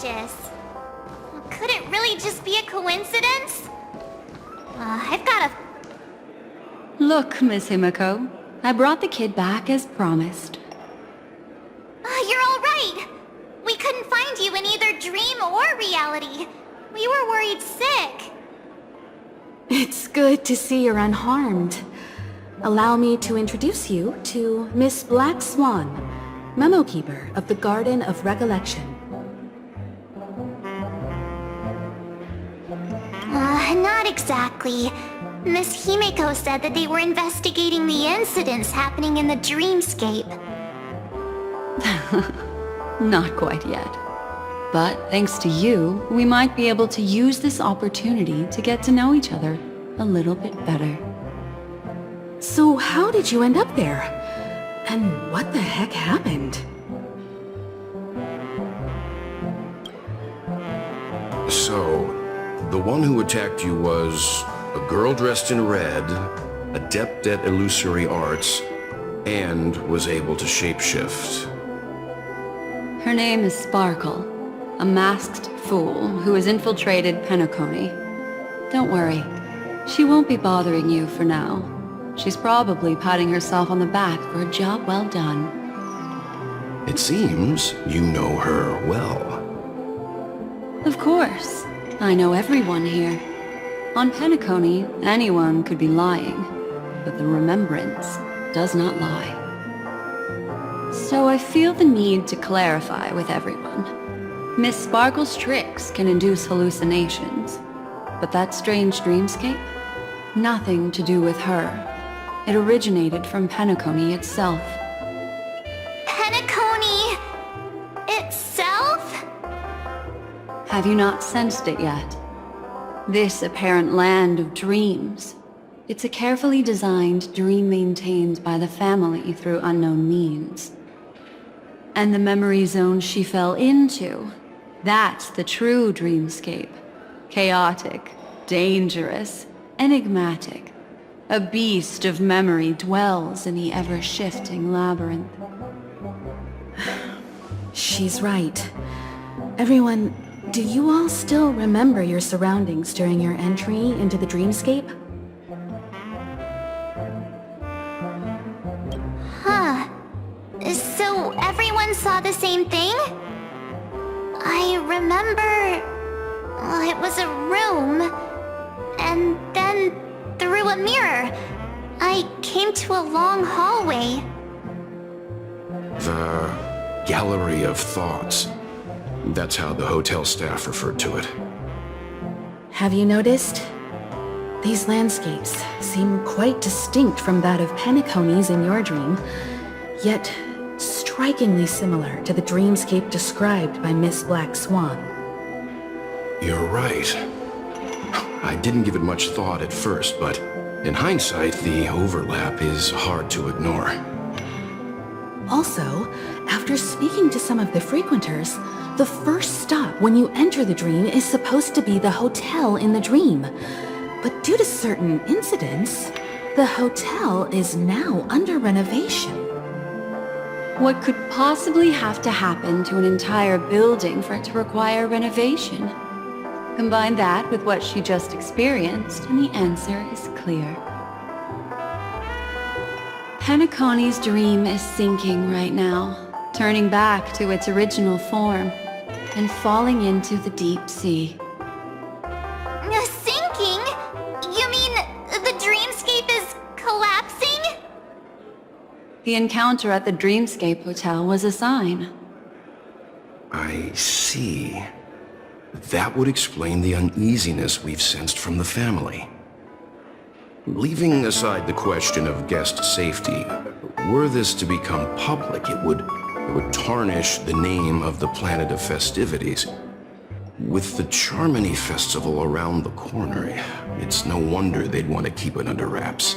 suspicious. Could it really just be a coincidence? I've got a... Look, Miss Himiko, I brought the kid back as promised. You're all right. We couldn't find you in either dream or reality. We were worried sick. It's good to see you're unharmed. Allow me to introduce you to Miss Black Swan, Memo Keeper of the Garden of Recollection. Not exactly. Miss Himiko said that they were investigating the incidents happening in the dreamscape. Not quite yet. But thanks to you, we might be able to use this opportunity to get to know each other a little bit better. So how did you end up there? And what the heck happened? So, the one who attacked you was a girl dressed in red, adept at illusory arts, and was able to shapeshift. Her name is Sparkle, a masked fool who has infiltrated Penacony. Don't worry, she won't be bothering you for now. She's probably patting herself on the back for a job well done. It seems you know her well. Of course, I know everyone here. On Penacony, anyone could be lying, but the remembrance does not lie. So I feel the need to clarify with everyone. Miss Sparkle's tricks can induce hallucinations, but that strange dreamscape? Nothing to do with her. It originated from Penacony itself. Penacony... itself? Have you not sensed it yet? This apparent land of dreams. It's a carefully designed dream maintained by the family through unknown means. And the memory zone she fell into, that's the true dreamscape. Chaotic, dangerous, enigmatic. A beast of memory dwells in the ever-shifting labyrinth. She's right. Everyone, do you all still remember your surroundings during your entry into the dreamscape? Huh. So everyone saw the same thing? I remember... it was a room, and then through a mirror, I came to a long hallway. The Gallery of Thoughts. That's how the hotel staff referred to it. Have you noticed? These landscapes seem quite distinct from that of Penacony's in your dream, yet strikingly similar to the dreamscape described by Miss Black Swan. You're right. I didn't give it much thought at first, but in hindsight, the overlap is hard to ignore. Also, after speaking to some of the frequenters, the first stop when you enter the dream is supposed to be the hotel in the dream. But due to certain incidents, the hotel is now under renovation. What could possibly have to happen to an entire building for it to require renovation? Combine that with what she just experienced, and the answer is clear. Penacony's dream is sinking right now, turning back to its original form, and falling into the deep sea. Sinking? You mean the dreamscape is collapsing? The encounter at the Dreamscape Hotel was a sign. I see. That would explain the uneasiness we've sensed from the family. Leaving aside the question of guest safety, were this to become public, it would tarnish the name of the planet of festivities. With the Charmony Festival around the corner, it's no wonder they'd want to keep it under wraps.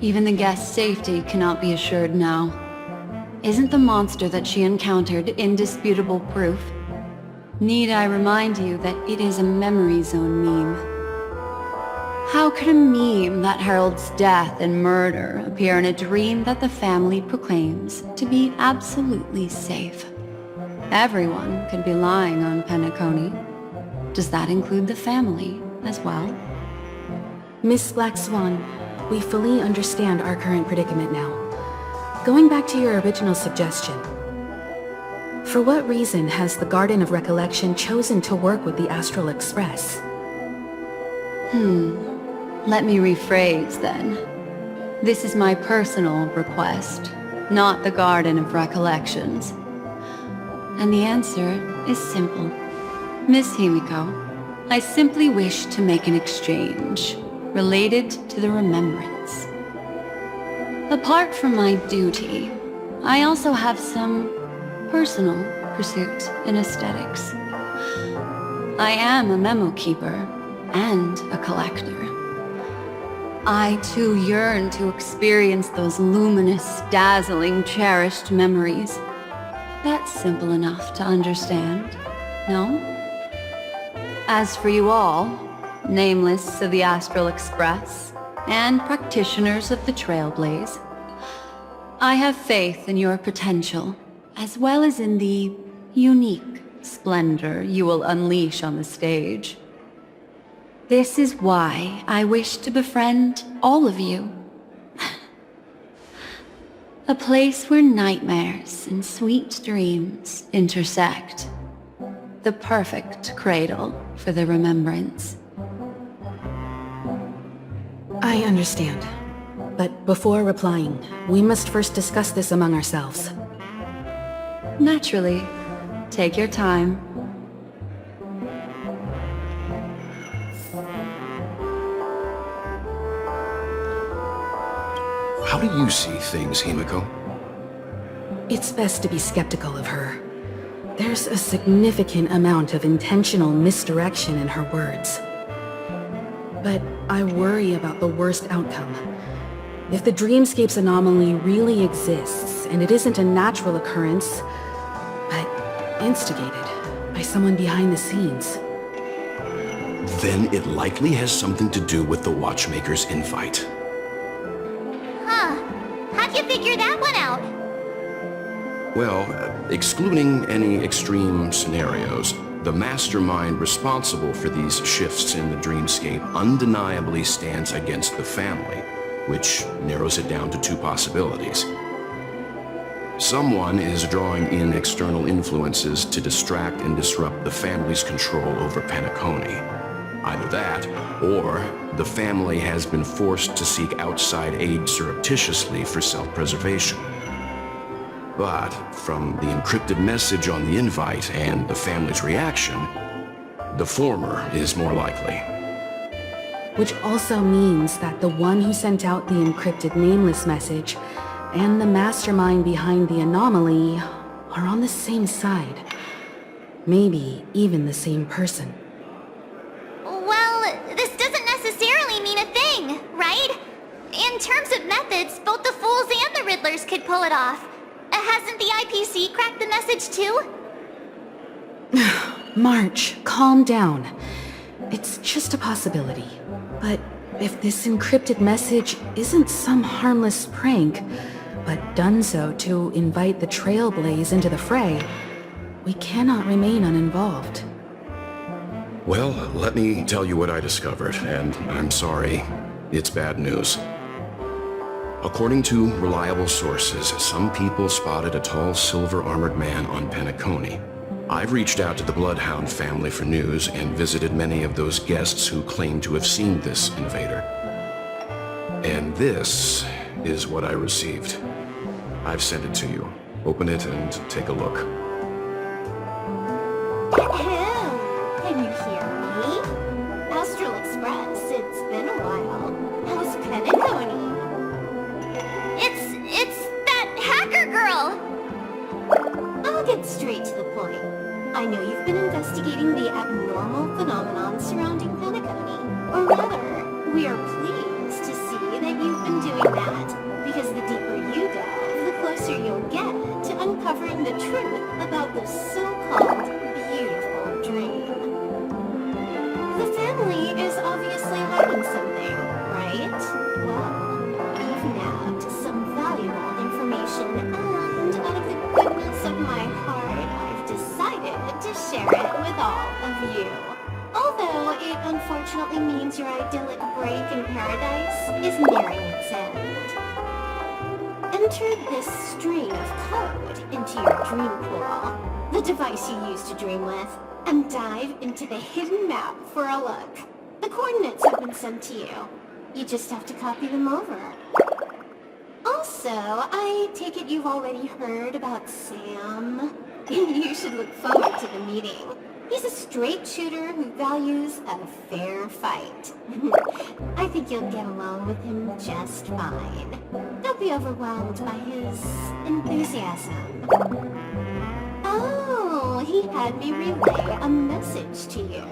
Even the guest's safety cannot be assured now. Isn't the monster that she encountered indisputable proof? Need I remind you that it is a memory zone meme? How could a meme that heralds death and murder appear in a dream that the family proclaims to be absolutely safe? Everyone could be lying on Penacony. Does that include the family as well? Miss Black Swan, we fully understand our current predicament now. Going back to your original suggestion, for what reason has the Garden of Recollection chosen to work with the Astral Express? Let me rephrase then. This is my personal request, not the Garden of Recollections. And the answer is simple. Miss Himiko, I simply wish to make an exchange related to the remembrance. Apart from my duty, I also have some personal pursuits in aesthetics. I am a memo keeper and a collector. I too yearn to experience those luminous, dazzling, cherished memories. That's simple enough to understand, no? As for you all, nameless of the Astral Express and practitioners of the Trailblaze, I have faith in your potential, as well as in the unique splendor you will unleash on the stage. This is why I wish to befriend all of you. A place where nightmares and sweet dreams intersect. The perfect cradle for the remembrance. I understand. But before replying, we must first discuss this among ourselves. Naturally. Take your time. How do you see things, Himiko? It's best to be skeptical of her. There's a significant amount of intentional misdirection in her words. But I worry about the worst outcome. If the dreamscape's anomaly really exists, and it isn't a natural occurrence, but instigated by someone behind the scenes, Then it likely has something to do with the Watchmaker's invite. How'd you figure that one out? Well, excluding any extreme scenarios, the mastermind responsible for these shifts in the dreamscape undeniably stands against the family, which narrows it down to two possibilities. Someone is drawing in external influences to distract and disrupt the family's control over Penacony. Either that, or the family has been forced to seek outside aid surreptitiously for self-preservation. But from the encrypted message on the invite and the family's reaction, the former is more likely. which also means that the one who sent out the encrypted nameless message and the mastermind behind the anomaly are on the same side. Maybe even the same person. Well, this doesn't necessarily mean a thing, right? In terms of methods, both the Fools and the Riddlers could pull it off. Hasn't the IPC cracked the message too? March, calm down. It's just a possibility. But if this encrypted message isn't some harmless prank, but done so to invite the Trailblaze into the fray, we cannot remain uninvolved. Well, let me tell you what I discovered, and I'm sorry, it's bad news. According to reliable sources, some people spotted a tall silver-armored man on Penacony. I've reached out to the Bloodhound family for news and visited many of those guests who claim to have seen this invader. And this is what I received. I've sent it to you. Open it and take a look. Can you hear me? Astral Express, it's been a while. How's Penacony? It's that hacker girl! I'll get straight to the point. I know you've been investigating the abnormal phenomenon surrounding Penacony. Or rather, we are pleased to see that you've been doing that, because the deeper you delve, the closer you'll get to uncovering the truth about this so-called beautiful dream. The family is obviously hiding something, right? Well, you've nabbed some valuable information, and out of the goodness of my heart, I've decided view. Although it unfortunately means your idyllic break in paradise is nearing its end. Enter this string of code into your dream pool, the device you use to dream with, and dive into the hidden map for a look. The coordinates have been sent to you. You just have to copy them over. Also, I take it you've already heard about Sam. You should look forward to the meeting. He's a straight shooter who values a fair fight. I think you'll get along with him just fine. Don't be overwhelmed by his enthusiasm. Oh, he had me relay a message to you.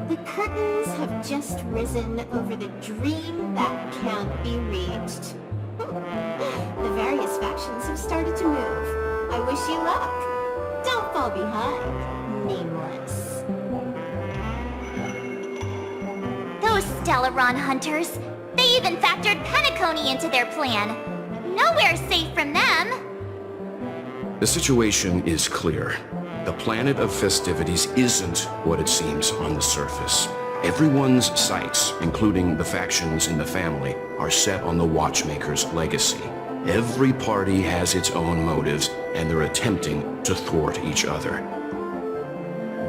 The curtains have just risen over the dream that can't be reached. The various factions have started to move. I wish you luck. Don't fall behind, nameless. Those Stellaron hunters, they even factored Penacony into their plan. Nowhere's safe from them. The situation is clear. The planet of festivities isn't what it seems on the surface. Everyone's sights, including the factions in the family, are set on the Watchmaker's legacy. Every party has its own motives, and they're attempting to thwart each other.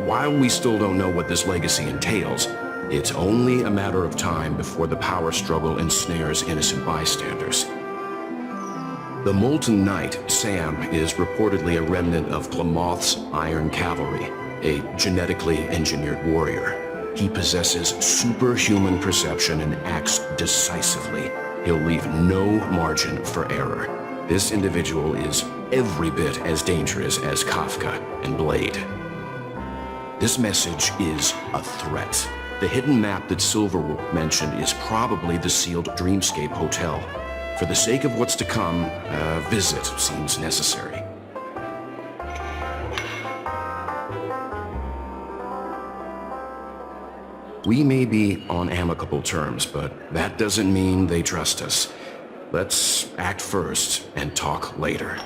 While we still don't know what this legacy entails, it's only a matter of time before the power struggle ensnares innocent bystanders. The Molten Knight, Sam, is reportedly a remnant of Glamoth's Iron Cavalry, a genetically engineered warrior. He possesses superhuman perception and acts decisively. He'll leave no margin for error. This individual is every bit as dangerous as Kafka and Blade. This message is a threat. The hidden map that Silverwolf mentioned is probably the sealed Dreamscape Hotel. For the sake of what's to come, a visit seems necessary. We may be on amicable terms, but that doesn't mean they trust us. Let's act first and talk later.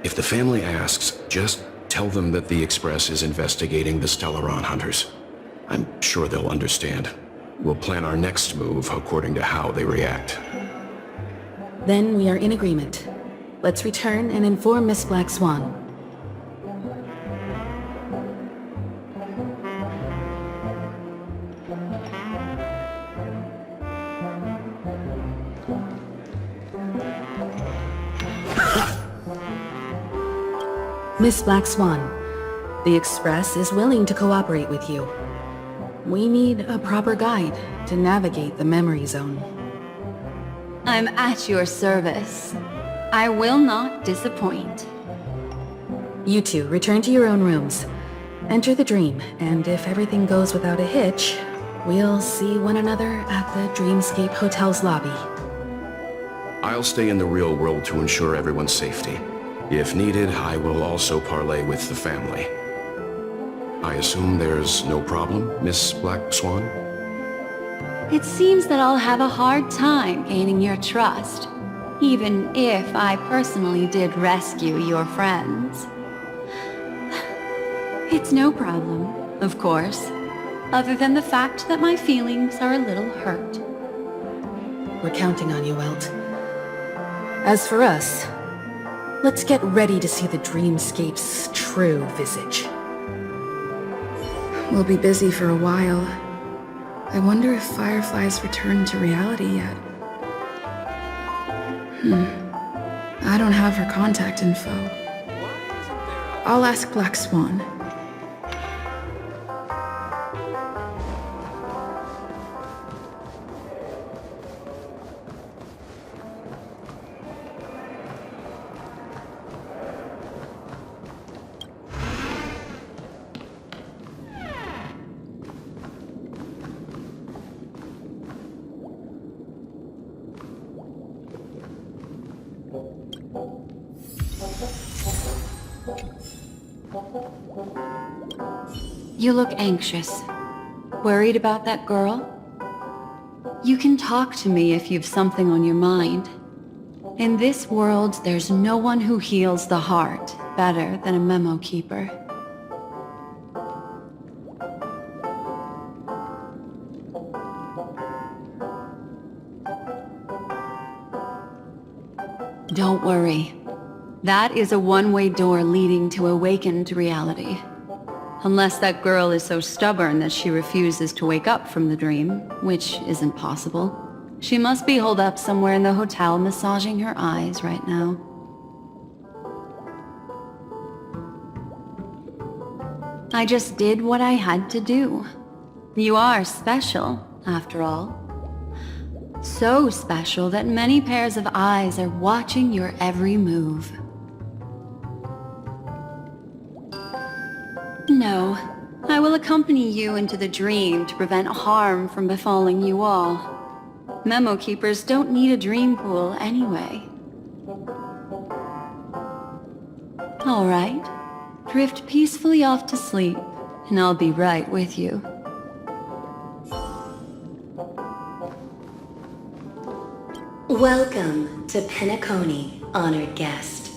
If the family asks, just tell them that the Express is investigating the Stellaron hunters. I'm sure they'll understand. We'll plan our next move according to how they react. Then we are in agreement. Let's return and inform Miss Black Swan. Miss Black Swan, the Express is willing to cooperate with you. We need a proper guide to navigate the memory zone. I'm at your service. I will not disappoint. You two, return to your own rooms. Enter the dream, and if everything goes without a hitch, we'll see one another at the Dreamscape Hotel's lobby. I'll stay in the real world to ensure everyone's safety. If needed, I will also parley with the family. I assume there's no problem, Miss Black Swan? It seems that I'll have a hard time gaining your trust, even if I personally did rescue your friends. It's no problem, of course, other than the fact that my feelings are a little hurt. We're counting on you, Welt. As for us, let's get ready to see the Dreamscape's true visage. We'll be busy for a while. I wonder if Firefly's returned to reality yet. I don't have her contact info. I'll ask Black Swan. You look anxious. Worried about that girl? You can talk to me if you've something on your mind. In this world, there's no one who heals the heart better than a memo keeper. Don't worry. That is a one-way door leading to awakened reality. Unless that girl is so stubborn that she refuses to wake up from the dream, which isn't possible. She must be holed up somewhere in the hotel massaging her eyes right now. I just did what I had to do. You are special, after all. So special that many pairs of eyes are watching your every move. No, I will accompany you into the dream to prevent harm from befalling you all. Memo keepers don't need a dream pool anyway. All right. Drift peacefully off to sleep, and I'll be right with you. Welcome to Penacony, honored guest.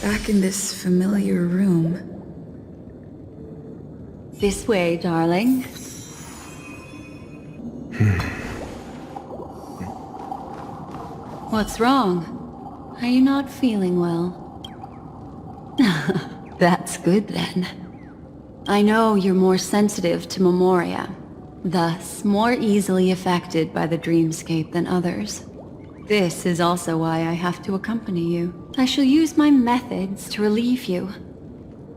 Back in this familiar room. This way, darling. What's wrong? Are you not feeling well? That's good then. I know you're more sensitive to memoria, thus more easily affected by the dreamscape than others. This is also why I have to accompany you. I shall use my methods to relieve you.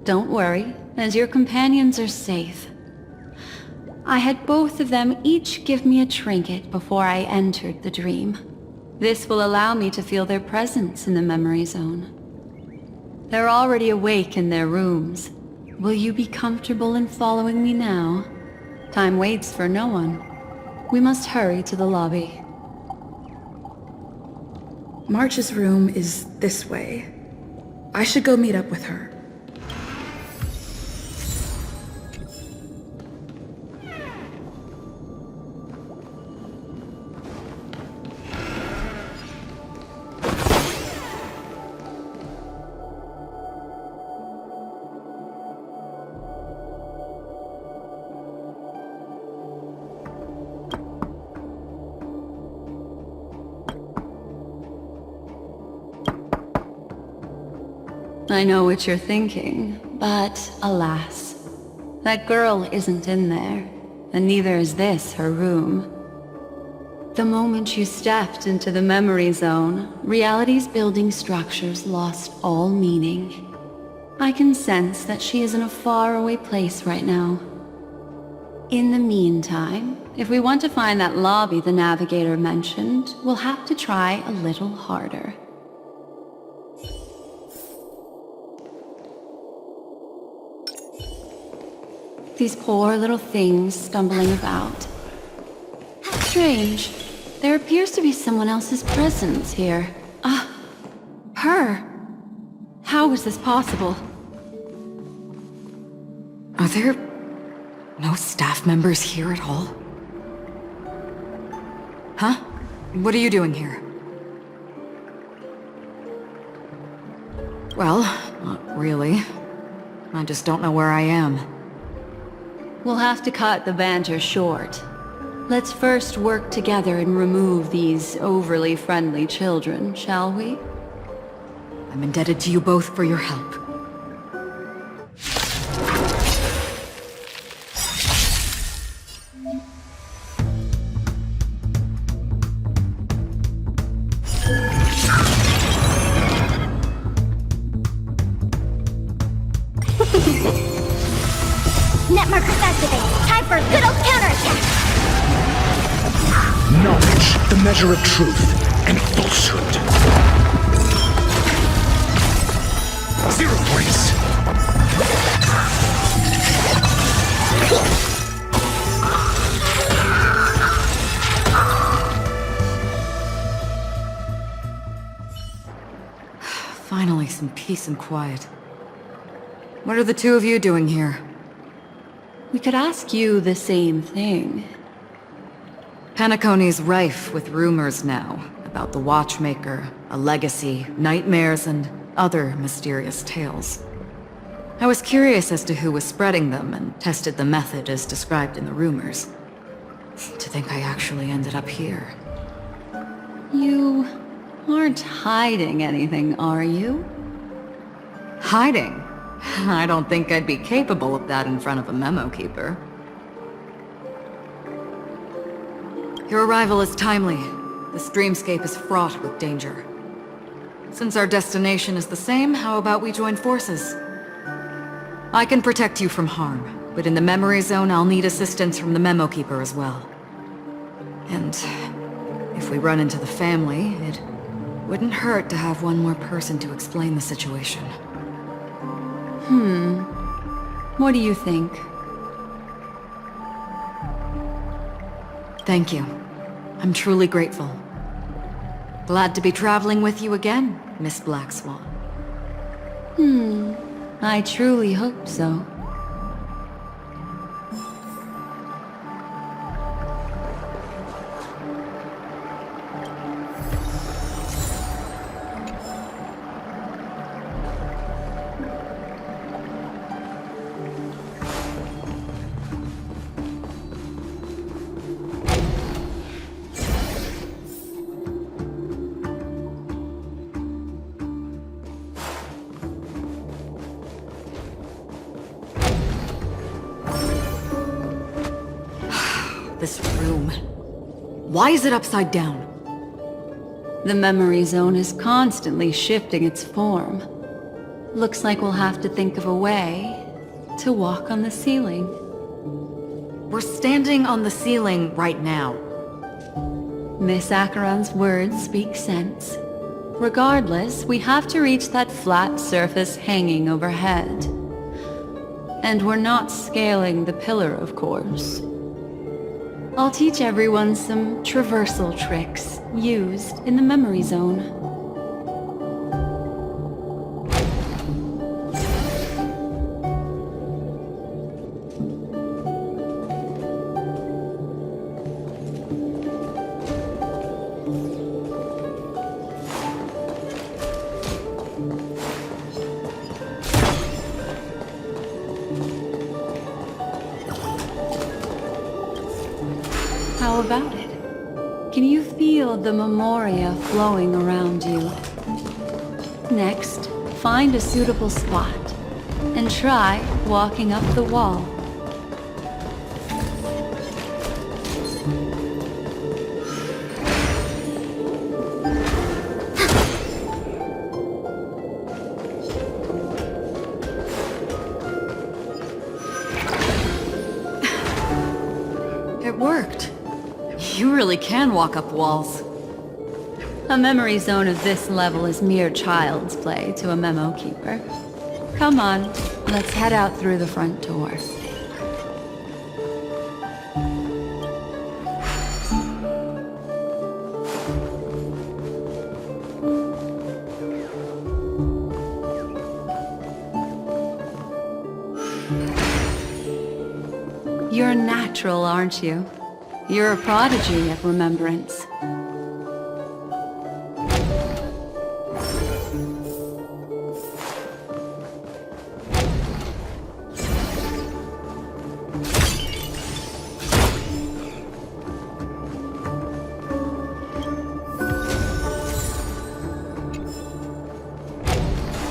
Don't worry, as your companions are safe. I had both of them each give me a trinket before I entered the dream. This will allow me to feel their presence in the memory zone. They're already awake in their rooms. Will you be comfortable in following me now? Time waits for no one. We must hurry to the lobby. March's room is this way. I should go meet up with her. I know what you're thinking, but alas, that girl isn't in there, and neither is this her room. The moment you stepped into the memory zone, reality's building structures lost all meaning. I can sense that she is in a faraway place right now. In the meantime, if we want to find that lobby the navigator mentioned, we'll have to try a little harder. These poor little things stumbling about. Strange. There appears to be someone else's presence here. Her. How is this possible? Are there no staff members here at all? Huh? What are you doing here? Well, not really. I just don't know where I am. We'll have to cut the banter short. Let's first work together and remove these overly friendly children, shall we? I'm indebted to you both for your help. Net markers activated. Time for a good old counterattack. Knowledge, the measure of truth and falsehood. 0 points. Finally, some peace and quiet. What are the two of you doing here? We could ask you the same thing. Penacony's rife with rumors now about the Watchmaker, a legacy, nightmares, and other mysterious tales. I was curious as to who was spreading them and tested the method as described in the rumors. To think I actually ended up here. You aren't hiding anything, are you? Hiding? I don't think I'd be capable of that in front of a memo keeper. Your arrival is timely. This dreamscape is fraught with danger. Since our destination is the same, how about we join forces? I can protect you from harm, but in the memory zone I'll need assistance from the memo keeper as well. And if we run into the family, it wouldn't hurt to have one more person to explain the situation. What do you think? Thank you. I'm truly grateful. Glad to be traveling with you again, Miss Black Swan. I truly hope so. This room. Why is it upside down? The memory zone is constantly shifting its form. Looks like we'll have to think of a way to walk on the ceiling. We're standing on the ceiling right now. Miss Acheron's words speak sense. Regardless, we have to reach that flat surface hanging overhead. And we're not scaling the pillar, of course. I'll teach everyone some traversal tricks used in the memory zone. How about it? Can you feel the memoria flowing around you? Next, find a suitable spot and try walking up the wall. It worked. You really can walk up walls. A memory zone of this level is mere child's play to a memo keeper. Come on, let's head out through the front door. You're natural, aren't you? You're a prodigy at remembrance.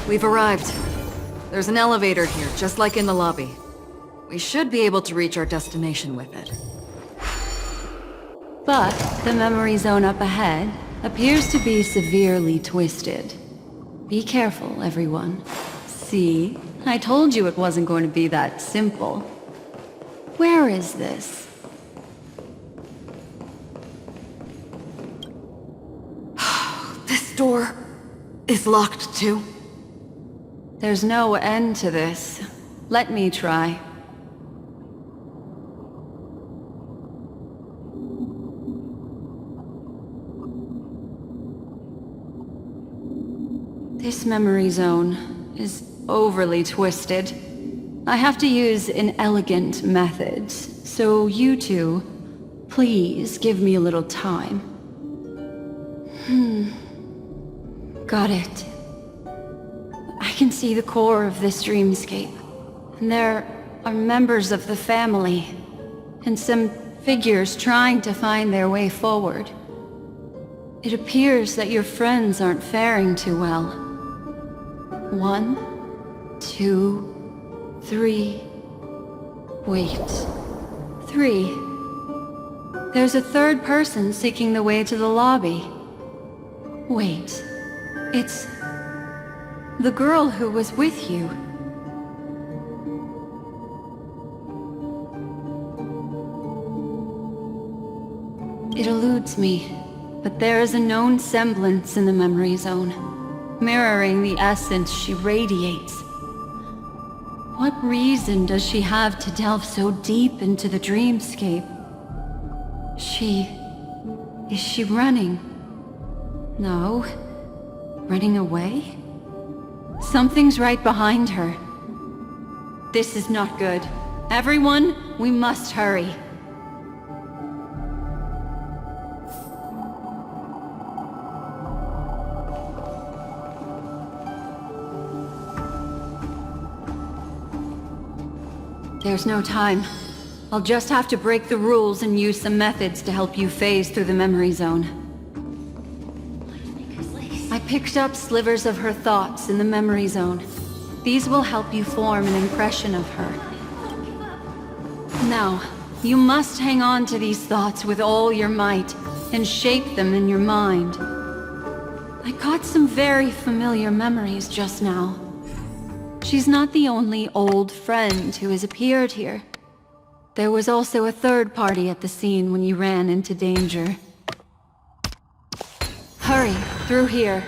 We've arrived. There's an elevator here, just like in the lobby. We should be able to reach our destination with it. But the memory zone up ahead appears to be severely twisted. Be careful, everyone. See? I told you it wasn't going to be that simple. Where is this? This door is locked too. There's no end to this. Let me try. This memory zone is overly twisted. I have to use an elegant method, so you two, Please give me a little time. Got it. I can see the core of this dreamscape. And there are members of the family. And some figures trying to find their way forward. It appears that your friends aren't faring too well. 1, 2, 3... Wait. 3. There's a third person seeking the way to the lobby. Wait. It's... the girl who was with you. It eludes me, but there is a known semblance in the memory zone, mirroring the essence she radiates. What reason does she have to delve so deep into the dreamscape? Is she running? No. Running away? Something's right behind her. This is not good. Everyone, we must hurry. There's no time. I'll just have to break the rules and use some methods to help you phase through the memory zone. I picked up slivers of her thoughts in the memory zone. These will help you form an impression of her. Now, you must hang on to these thoughts with all your might and shape them in your mind. I caught some very familiar memories just now. She's not the only old friend who has appeared here. There was also a third party at the scene when you ran into danger. Hurry, through here.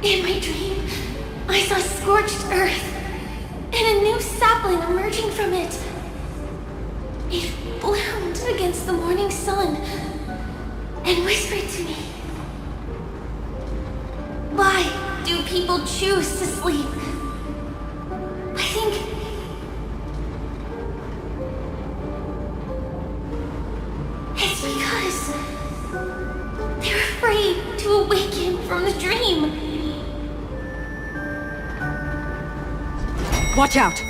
In my dream, I saw scorched earth, and a new sapling emerging from it. It bloomed against the morning sun, and whispered to me. Why do people choose to sleep? I think... it's because they're afraid to awaken from the dream. Watch out!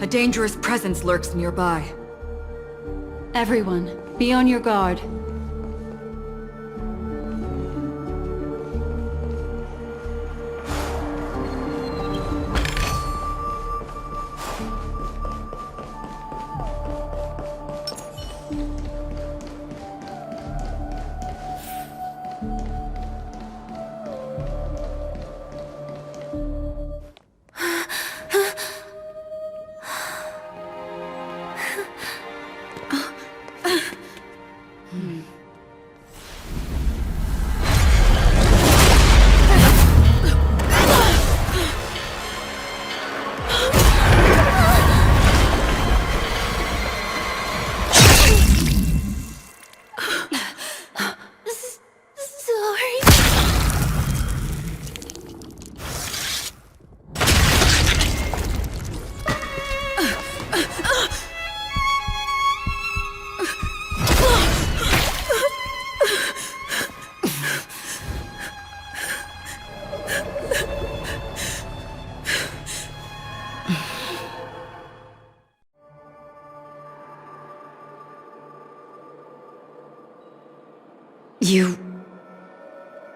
A dangerous presence lurks nearby. Everyone, be on your guard.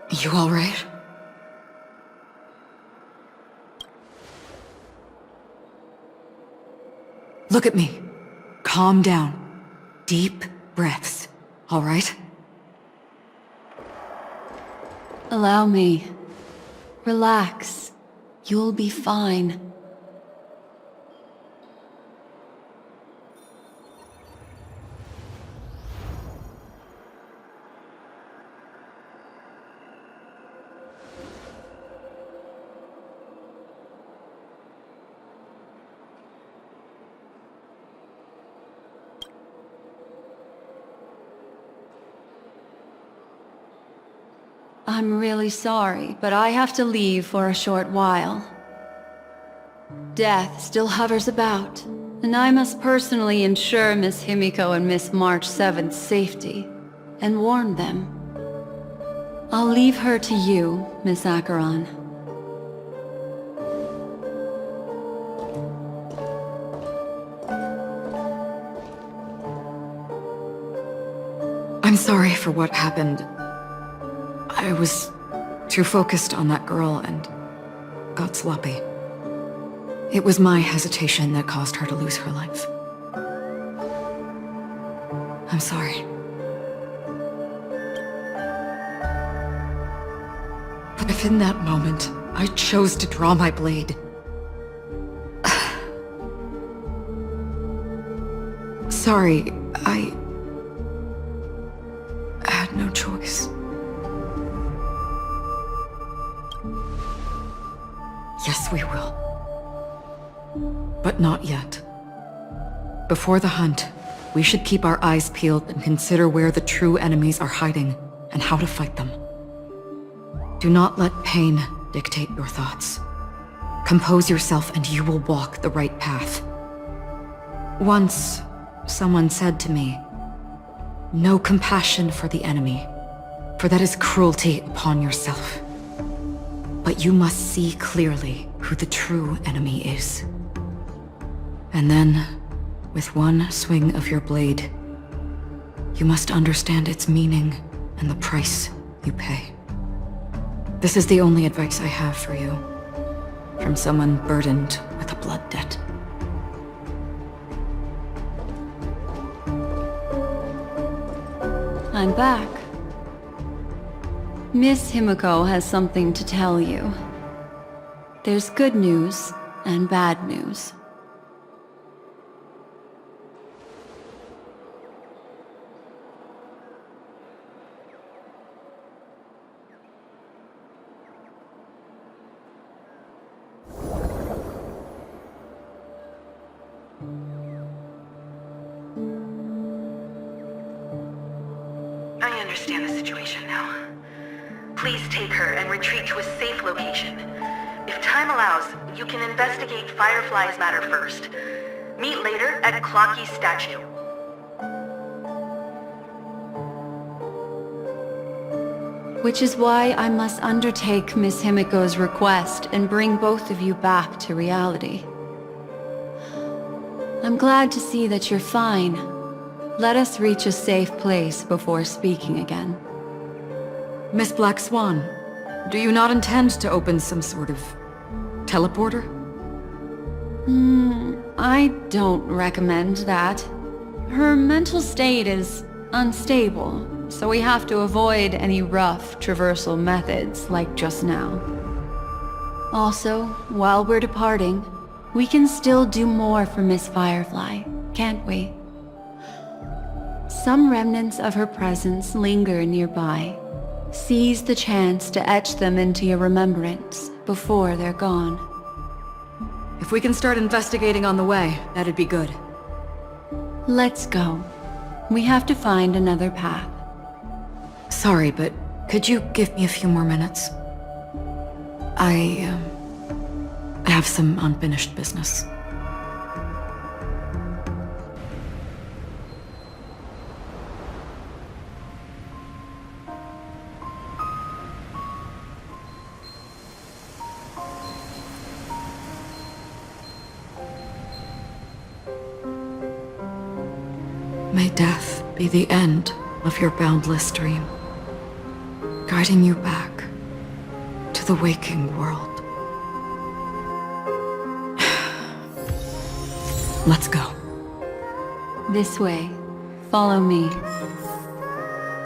You all right? Look at me. Calm down. Deep breaths. All right? Allow me. Relax. You'll be fine. I'm really sorry, but I have to leave for a short while. Death still hovers about, and I must personally ensure Miss Himiko and Miss March 7th's safety, and warn them. I'll leave her to you, Miss Acheron. I'm sorry for what happened. I was too focused on that girl and got sloppy. It was my hesitation that caused her to lose her life. I'm sorry. But if in that moment I chose to draw my blade, sorry, I had no choice. Yes, we will. But not yet. Before the hunt, we should keep our eyes peeled and consider where the true enemies are hiding and how to fight them. Do not let pain dictate your thoughts. Compose yourself and you will walk the right path. Once, someone said to me, "No compassion for the enemy, for that is cruelty upon yourself. But you must see clearly who the true enemy is. And then, with one swing of your blade, you must understand its meaning and the price you pay." This is the only advice I have for you, from someone burdened with a blood debt. I'm back. Miss Himiko has something to tell you. There's good news and bad news. I understand the situation now. Please take her and retreat to a safe location. If time allows, you can investigate Firefly's matter first. Meet later at Clocky's statue. Which is why I must undertake Miss Himiko's request and bring both of you back to reality. I'm glad to see that you're fine. Let us reach a safe place before speaking again. Miss Black Swan, do you not intend to open some sort of teleporter? I don't recommend that. Her mental state is unstable, so we have to avoid any rough traversal methods like just now. Also, while we're departing, we can still do more for Miss Firefly, can't we? Some remnants of her presence linger nearby. Seize the chance to etch them into your remembrance before they're gone. If we can start investigating on the way, that'd be good. Let's go. We have to find another path. Sorry, but could you give me a few more minutes? I have some unfinished business. May death be the end of your boundless dream, guiding you back to the waking world. Let's go. This way. Follow me.